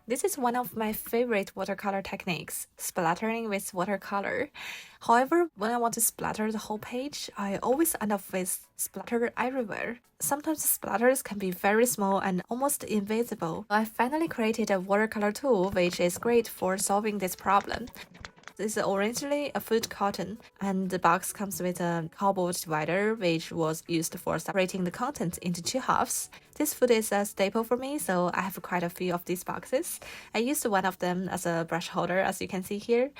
This is one of my favorite watercolor techniques, splattering with watercolor. However, when I want to splatter the whole page, I always end up with splatter everywhere. Sometimes the splatters can be very small and almost invisible. I finally created a watercolor tool which is great for solving this problem. This is originally a food carton, and the box comes with a cardboard divider, which was used for separating the contents into two halves. This food is a staple for me, so I have quite a few of these boxes. I used one of them as a brush holder, as you can see here.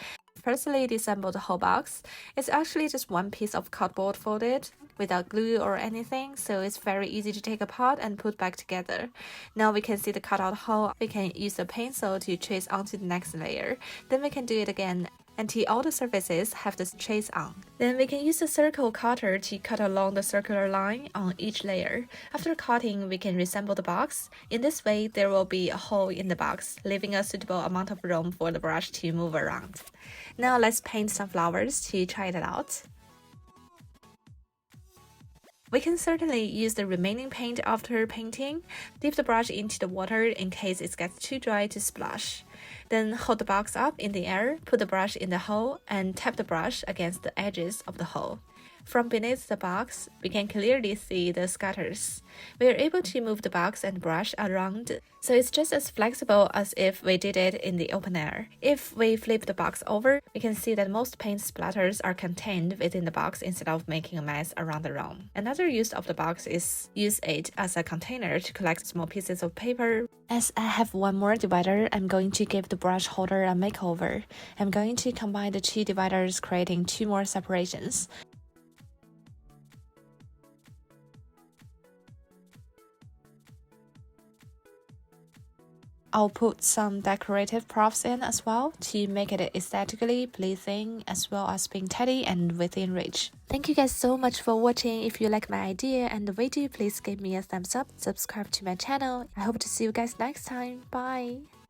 Personally disassembled the whole box. It's actually just one piece of cardboard folded without glue or anything, so it's very easy to take apart and put back together. Now we can see the cutout hole. We can use a pencil to trace onto the next layer. Then we can do it again until all the surfaces have the trace on. Then we can use a circle cutter to cut along the circular line on each layer. After cutting, we can reassemble the box. In this way, there will be a hole in the box, leaving a suitable amount of room for the brush to move around. Now let's paint some flowers to try it out. We can certainly use the remaining paint after painting. Dip the brush into the water in case it gets too dry to splash. Then hold the box up in the air, put the brush in the hole, and tap the brush against the edges of the hole. From beneath the box, we can clearly see the scatters. We are able to move the box and brush around, so it's just as flexible as if we did it in the open air. If we flip the box over, we can see that most paint splatters are contained within the box instead of making a mess around the room. Another use of the box is use it as a container to collect small pieces of paper. As I have one more divider, I'm going to give the brush holder a makeover. I'm going to combine the two dividers, creating two more separations. I'll put some decorative props in as well to make it aesthetically pleasing as well as being tidy and within reach. Thank you guys so much for watching. If you like my idea and the video, please give me a thumbs up, subscribe to my channel. I hope to see you guys next time. Bye!